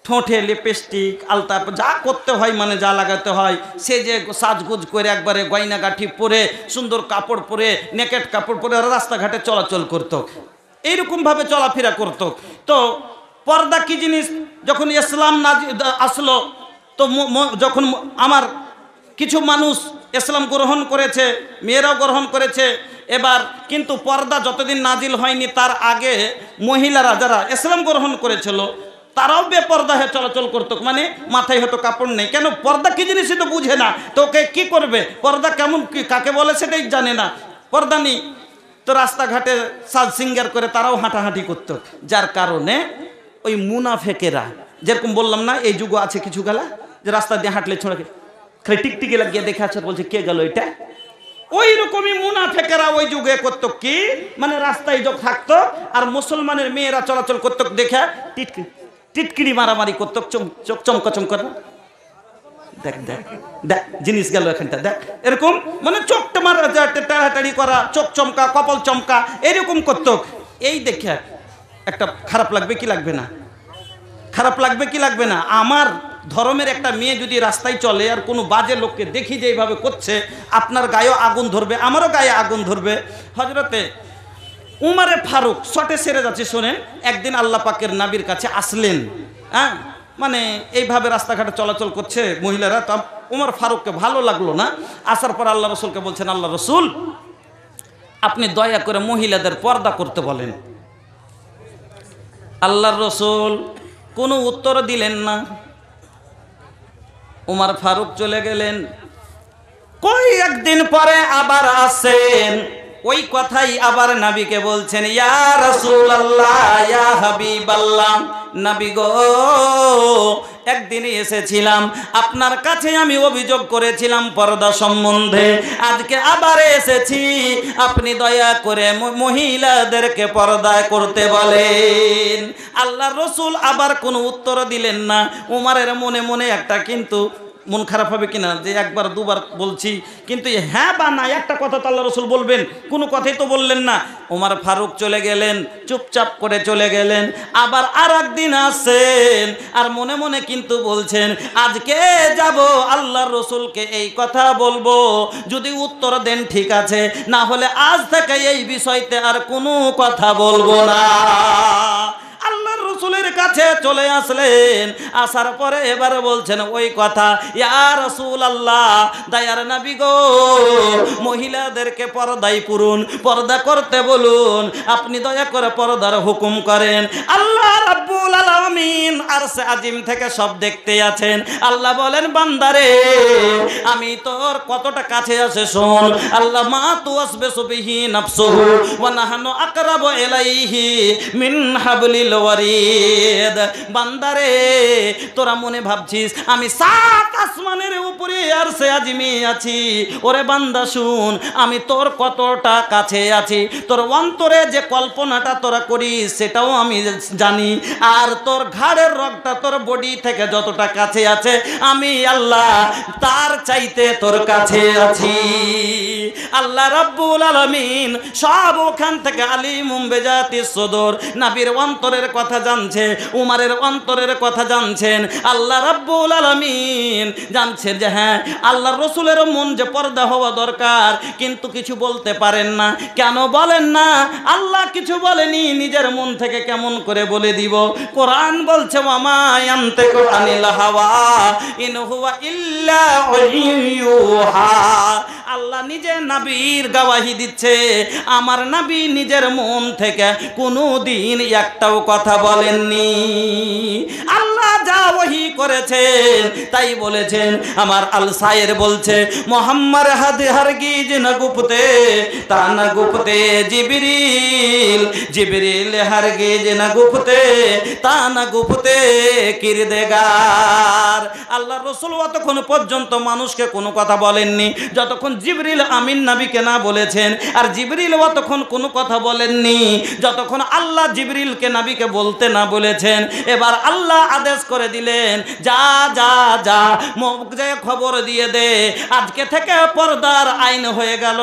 ঠোঁটে লিপস্টিক আলতা যা করতে হয় মানে যা লাগাতে হয়, সে যে সাজগুজ করে একবারে গয়নাগাঠি পরে সুন্দর কাপড় পরে নেকেট কাপড় পরে রাস্তাঘাটে চলাচল করত, এইরকমভাবে চলাফেরা করত। তো পর্দা কি জিনিস যখন ইসলাম আসলো, তো যখন আমার কিছু মানুষ ইসলাম গ্রহণ করেছে, মেয়েরাও গ্রহণ করেছে, এবার কিন্তু পর্দা যতদিন নাজিল হয়নি তার আগে মহিলারা যারা ইসলাম গ্রহণ করেছিল তারাও বেপর্দা হয়ে চলাচল করতো, মানে মাথায় হয়তো কাপড় নেই। কেন? পর্দা কি জিনিস তো বুঝে না, তো ওকে কি করবে, পর্দা কেমন কি কাকে বলে সেটাই জানে না, পর্দা নেই। তো রাস্তাঘাটে সাজ সিঙ্গার করে তারাও হাঁটাহাঁটি করতো, যার কারণে ওই মুনাফেকেরা, যেরকম বললাম না এই যুগ আছে কিছু গেলা যে রাস্তা দিয়ে হাঁটলে ছোঁড়াকে খালি টিকটিকি লাগিয়ে দেখে আছে, বলছে কে গেল এটা, ওই রকমই মুনাফেকেরা ওই যুগে করতো কি, মানে রাস্তায় যখন থাকতো আর মুসলমানের মেয়েরা চলাচল করতো দেখে টিটকিরি মারামারি করতো, চোখ চমকা চমকা, দেখ দেখ দেখ জিনিস গেল এখানটা দেখ, এরকম মানে চোখটা মারা টাড়াটাড়ি করা, চোখ চমকা কপাল চমকা এরকম করতো। এই দেখে একটা খারাপ লাগবে কি লাগবে না? খারাপ লাগবে কি লাগবে না? আমার ধর্মের একটা মেয়ে যদি রাস্তায় চলে আর কোনো বাজে লোককে দেখি যে এইভাবে করছে, আপনার গায়েও আগুন ধরবে, আমারও গায়ে আগুন ধরবে। হযরতে উমরে ফারুক শটে সেরে যাচ্ছে, শোনেন, একদিন আল্লাহ পাকের নবীর কাছে আসলেন, হ্যাঁ, মানে এইভাবে রাস্তাঘাটে চলাচল করছে মহিলারা, তো উমর ফারুককে ভালো লাগলো না। আসার পর আল্লাহ রসুলকে বলছেন, আল্লাহ রসুল আপনি দয়া করে মহিলাদের পর্দা করতে বলেন। আল্লাহর রসুল কোনো উত্তর দিলেন না। উমর ফারুক চলে গেলেন। কয়েকদিন পরে আবার আসেন, ওই কথাই আবার নবীকে বলছেন, ইয়া রাসূলুল্লাহ ইয়া হাবিবাল্লাহ, নবী গো একদিনই এসেছিলাম আপনার কাছে, আমি অভিযোগ করেছিলাম পর্দা সম্বন্ধে, আজকে আবার এসেছি, আপনি দয়া করে মহিলাদেরকে পর্দা করতে বলেন। আল্লাহর রাসূল আবার কোনো উত্তর দিলেন না। উমরের মনে মনে একটা কিন্তু মন খারাপ হবে কিনা যে একবার দুবার বলছি, কিন্তু হ্যাঁ বা না একটা কথা তো আল্লাহ রসুল বলবেন, কোনো কথাই তো বললেন না। উমর ফারুক চলে গেলেন, চুপচাপ করে চলে গেলেন। আবার আর একদিন আসেন আর মনে মনে কিন্তু বলছেন, আজকে যাব আল্লাহর রসুলকে এই কথা বলবো, যদি উত্তর দেন ঠিক আছে, না হলে আজ থেকে এই বিষয়তে আর কোনো কথা বলবো না। আল্লাহর রসুলের কাছে চলে আসলেন, আসার পরে এবার বলছেন ওই কথা, ইয়া রাসূলুল্লাহ দয়ার নবী গো মহিলাদেরকে পর্দায় পুরুন, পর্দা করতে বলুন, আপনি দয়া করে পর্দার হুকুম করেন। আল্লাহ রাব্বুল আলামিন আরশে আজিম থেকে সব দেখতে আছেন। আল্লাহ বলেন, বান্দারে আমি তোর কতটা কাছে আছে শোন। আল্লাহ মা তুওয়াসবিসু বিহি নাফসুহু ওয়া নাহনু আকরাবু ইলাইহি মিন হাবলিল ওয়ারিদ। বান্দারে তোরা মনে ভাবছিস আমি সাত আসমানের উপরে আরশে আজিমে আছি, ওরে বান্দা শুন আমি তোর কতটা কাছে আছি, তোর অন্তরে যে কল্পনাটা তোরা করিস সেটাও আমি জানি, আর তোর ঘাড়ের রগটা তোর বডি থেকে যতটা কাছে আছে আমি আল্লাহ তার চাইতে তোর কাছে আছি। আল্লাহ রাব্বুল আলামিন সব ওখান থেকে আলিমুম বিজাতিস সুদূর, নবীর অন্তরের কথা জানছে, উমরের অন্তরের কথা জানছেন। আল্লাহ রাব্বুল আলামিন জানছেন যে হ্যাঁ আল্লাহর রাসূলের মন যে পর্দা হওয়া দরকার, কিন্তু কিছু বলতে পারেন না। কেন বলেন না? আল্লাহ কিছু বলেনি, নিজের মন থেকে কেমন করে বলে দিব? কোরআন বলছে, ওয়ামা ইয়ানতিকু আনিল হাওয়া ইন হুয়া ইল্লা ওয়াহয়ুহা। আল্লাহ নিজে নবীর গওয়াহি দিচ্ছে, আমার নবী নিজের মন থেকে কোনোদিন একটাও কথা বলেননি। আল্লাহ যা ওহী করেছেন তাই বলেছেন। আমার আল শায়ের বলছে, মোহাম্মদ হাদি হারগিজ না গুপতে তা না গুপতে জিবরিল, জিবরিল হারগিজ না গুপতে তা না গুপতে কিরদেগার। আল্লাহ রাসূল অতক্ষণ পর্যন্ত মানুষকে কোনো কথা বলেননি যতক্ষণ জিবরিল আমিন নবীকে না বলেছেন, আর জিবরিল অতক্ষণ কোনো কথা বলেননি যতক্ষণ আল্লাহ জিবরিলকে নবীকে বলতে না বলেছেন। এবার আল্লাহ আদেশ করে দিলেন, যা যা যা মুখ যে খবর দিয়ে দে, আজকে থেকে পর্দার আইন হয়ে গেল।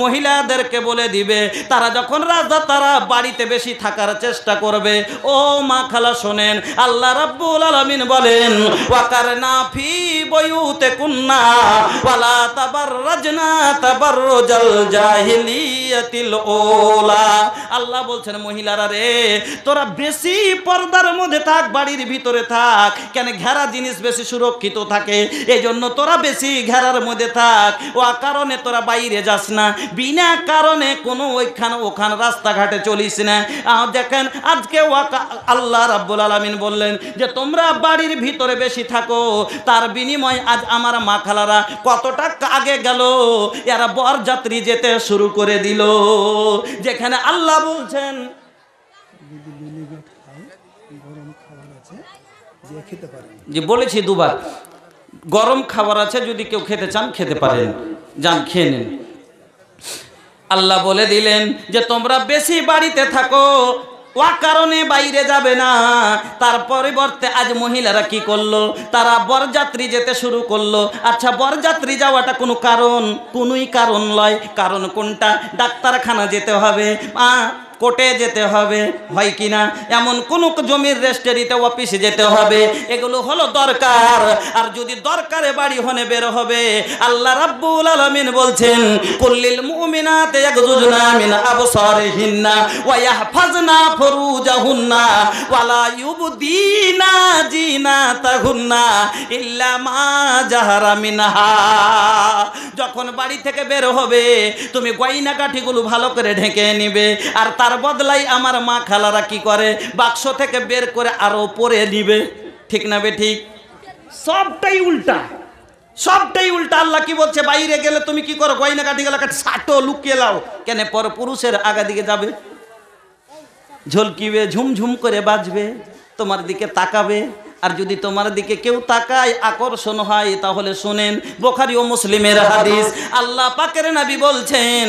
মহিলাদেরকে বলে দিবে, তারা যখন রাজা তারা বাড়িতে বেশি থাকার চেষ্টা করবে। ও মা খালা শোনেন, আল্লাহ রাব্বুল আলামিন বলেন ওয়াকারনা ফি বুয়ুতিকুন্না ওয়ালা তাবাররাজনা তাবাররুজাল জাহিলিয়াতিল উলা। আল্লাহ বলছেন মহিলারা রে, তোরা বেশি পর্দার মধ্যে থাক, বাড়ির ভিতরে থাক। কেন? ঘেরা জিনিস বেশি সুরক্ষিত থাকে, এই জন্য তোরা বেশি ঘেরার মধ্যে থাক। ও কারণে তোরা বাইরে যাস না, বিনা কারণে কোনো ওখান রাস্তাঘাটে চলিস না। দেখেন আজকে আল্লাহ রাব্বুল আলামিন বললেন যে তোমরা বাড়ির ভিতরে বেশি থাকো, তার বিনিময় আজ আমার মা খালারা কতটা আগে গেল, এরা বরযাত্রী যেতে শুরু করে দিল। যেখানে আল্লাহ বলছেন যে বলেছি দুবার, গরম খাবার আছে, যদি কেউ খেতে চান খেতে পারেন, যান খেয়ে নিন। আল্লাহ বলে দিলেন যে তোমরা বেশি বাড়িতে থাকো, ও কারণে বাইরে যাবে না। তার পরিবর্তে আজ মহিলারা কি করলো, তারা বরযাত্রী যেতে শুরু করলো। আচ্ছা, বরযাত্রী যাওয়াটা কোনো কারণ? কোনোই কারণ নয়। কারণ কোনটা? ডাক্তারখানা যেতে হবে, কোর্টে যেতে হবে, হয় কি না? এমন কোন জমির রেজিস্ট্রিতে অফিসে যেতে হবে, এগুলো হলো দরকার। আর যদি দরকারে বাড়ি হনে বের হবে, আল্লাহ রাব্বুল আলামিন বলছেন কুল্লিল মুমিনাতি ইয়াগযুজনা মিন আবসারিহিন্না ওয়া ইয়াহফাজনা ফুরুজাহুন্না ওয়া লা ইউবদিনা জিনাতাহুন্না ইল্লা মা জাহারা মিনহা। যখন বাড়ি থেকে বের হবে, তুমি গয়না কাঠিগুলো ভালো করে ঢেকে নিবে। আর তার বদলাই আমার মা খালারা কি করে, বাক্স থেকে বের করে আরো পরে নিবে। ঠিক না বে ঠিক? সবটাই উল্টা, সবটাই উল্টা। আল্লাহ কি বলছে, বাইরে গেলে তুমি কি করো, গয়না কাঠি গেলা কাঠি সাটো লুকিয়ে লাও। কেন? পর পুরুষের আগা দিকে যাবে, ঝলকিবে, ঝুমঝুম করে বাজবে, তোমার দিকে তাকাবে। আর যদি তোমার দিকে কেউ তাকায়, আকর্ষণ হয়, তাহলে শুনেন বুখারী ও মুসলিমের হাদিস, আল্লাহ পাকের নবী বলছেন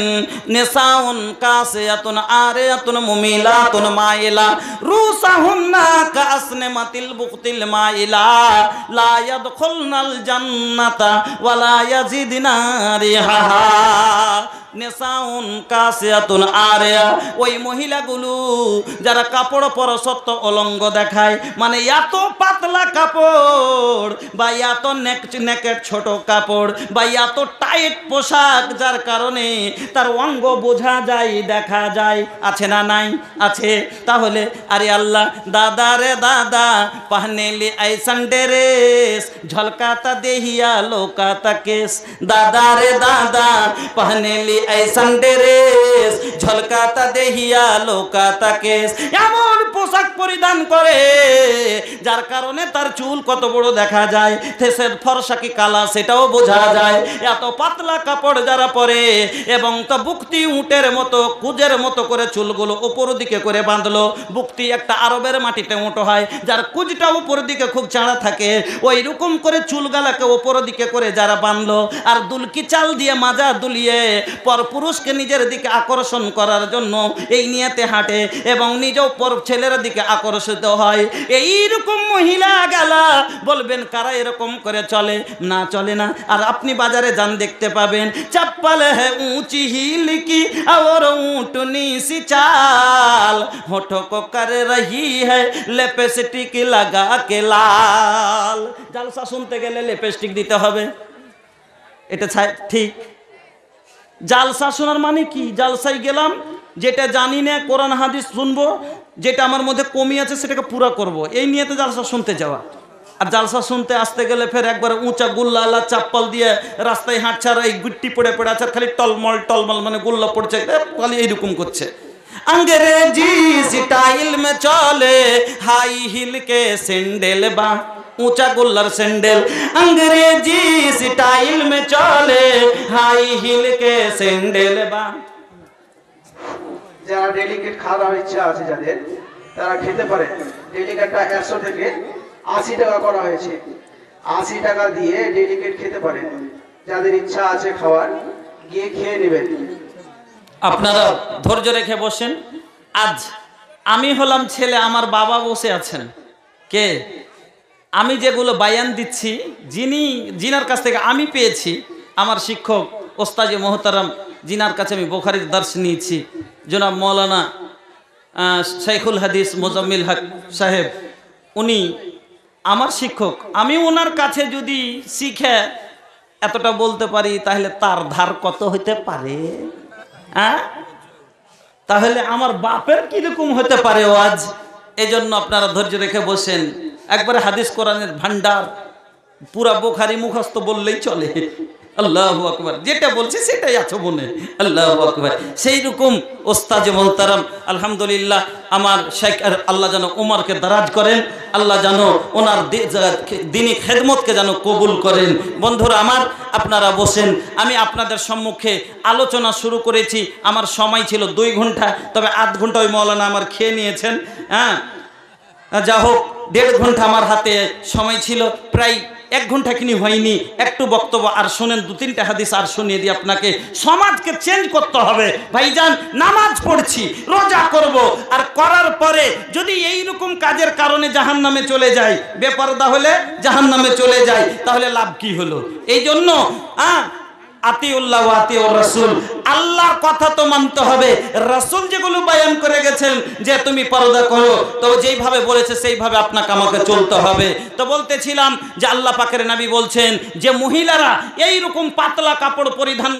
নিসাউন কাসিয়াতুন আরিয়াতুন মুমিলাতুন মাইলা রুসাহুন্না কাসনামাতিল বুকতিল মাইলা লা ইয়াদখুলনাল জান্নাতা ওয়া লা ইয়াজিদনা রিহাহা। নেসাউন কাসিয়াতুন আরিয়া, ওই মহিলাগুলো যারা কাপড় পর সত্য অলঙ্গ দেখায়, মানে এত পাতলা কাপড় বা এত নেকেট ছোট কাপড় বা এত টাইট পোশাক, যার কারণে তার অঙ্গ বোঝা যায়, দেখা যায়। আছে না নাই? আছে। তাহলে আরে আল্লাহ, দাদা রে দাদা পহনেলি ऐसन ड्रेस झलकाता देहिया लोकाता केस, दादा रे दादा पहनेली ऐसन ड्रेस झलकाता देहिया लोकाता केस। এমন পোশাক পরিধান করে যার কারণে তার চুল কত বড় দেখা যায়, ফেসের ফর্সা কি কালা সেটাও বোঝা যায়। এত পাতলা কাপড় যারা পরে, এবং তা বুকতি উটের মতো কুজের মতো করে চুলগুলো উপর দিকে করে বাঁধলো। বুকতি একটা আরবের মাটিতে উঁটো হয়, যার কুজটা উপর দিকে খুব চাঁড়া থাকে, ওই রকম করে চুলগালাকে উপর দিকে করে যারা বাঁধলো, আর দুলকি চাল দিয়ে মাজা দুলিয়ে পর পুরুষকে নিজের দিকে আকর্ষণ করার জন্য এই নিয়তে হাঁটে এবং নিজেও পর ছেলের দিকে আকর্ষিত হয়। এইরকম মহিলা গেলা বলবেন কারা এরকম করে চলে? না, চলে না। আর আপনি বাজারে যান, দেখতে পাবেন চপ্পল है ऊंची हील की और ऊंटनी सी चाल, होठों को कर रही है लिपस्टिक लगा के लाल। জালসা শুনতে গেলে লিপস্টিক দিতে হবে, এটা ঠিক? জালসা শোনার মানে কি? জালসায় গেলাম, যেটা জানি না কোরআন হাদিস শুনবো, যেটা আমার মধ্যে কমি আছে সেটাকে পুরা করব, এই নিয়ে তো জালসা শুনতে যাওয়া। আর জালসা শুনতে আসতে গেলে ফের একবার উঁচা গুল্লা চাপ্পল দিয়ে রাস্তায় হাঁটছে, আর এই গুট্টি পড়ে পড়ে আছে, খালি টলমল টলমল, মানে গুল্লা পড়ছে, খালি এইরকম করছে। अंग्रेजी स्टाइल में चले हाई हिल के सैंडल बा, ऊंचा गुल्लर सैंडल। अंग्रेजी स्टाइल में चले हाई हिल के सैंडल बा। যারা ডেলিকেট খাওয়ার ইচ্ছা আছে যাদের, তারা খেতে পারে। ডেলিকেটটা 100 থেকে 80 টাকা করা হয়েছে। 80 টাকা দিয়ে ডেলিকেট খেতে পারেন। যাদের ইচ্ছা আছে খাওয়ার, গিয়ে খেয়ে নেবেন। আপনারা ধৈর্য রেখে বসেন। আজ আমি হলাম ছেলে, আমার বাবা বসে আছেন। কে? আমি যেগুলো বায়ান দিচ্ছি জিনার কাছ থেকে আমি পেয়েছি, আমার শিক্ষক ওস্তাজে মোহতারাম জিনার কাছে আমি বুখারীর দর্শ নিয়েছি, জনাব মৌলানা শাইখুল হাদিস মোজাম্মিল হক সাহেব, উনি আমার শিক্ষক। আমি ওনার কাছে যদি শিখে এতটা বলতে পারি তাহলে তার ধার কত হইতে পারে? হ্যাঁ, তাহলে আমার বাপের কিরকম হতে পারে ওয়াজ। এই জন্য আপনারা ধৈর্য রেখে বসেন। একবারে হাদিস কোরআনের ভান্ডার, পুরা বুখারী মুখস্থ বললেই চলে। আল্লাহু আকবার, যেটা বলছি সেটাই আছে মনে। আল্লাহু আকবার। সেই রকম ওস্তাজে মোহতারাম আলহামদুলিল্লাহ আমার শেখ, আল্লাহ যেন উমরকে দারাজ করেন, আল্লাহ যেন ওনার দিনী খেদমতকে যেন কবুল করেন। বন্ধুরা আমার, আপনারা বসেন। আমি আপনাদের সম্মুখে আলোচনা শুরু করেছি, আমার সময় ছিল 2 ঘন্টা, তবে আধ ঘন্টা ওই মৌলানা আমার খেয়ে নিয়েছেন। হ্যাঁ, যা হোক, 1.5 ঘন্টা আমার হাতে সময় ছিল, প্রায় 1 ঘন্টা কিনি হয়নি। একটু বক্তব্য আর শোনেন, 2-3টা হাদিস আর শুনিয়ে দিই আপনাকে। সমাজকে চেঞ্জ করতে হবে ভাইজান। নামাজ পড়ছি, রোজা করব, আর করার পরে যদি এই রকম কাজের কারণে জাহান্নামে চলে যায়, বেপরদা হলে জাহান্নামে চলে যায়, তাহলে লাভ কি হলো? এই জন্য আতিউল্লাহ ওয়া আতিউর রাসূল, আল্লাহর কথা তো মানতে হবে। রাসূল যেগুলো বয়ান করে গেছেন যে তুমি পর্দা করো, তো যেইভাবে বলেছে সেইভাবে আপনাকে আমাকে চলতে হবে। তো বলতেছিলাম যে আল্লাহ পাকের নবী বলছেন যে মহিলারা এই রকম পাতলা কাপড় পরিধান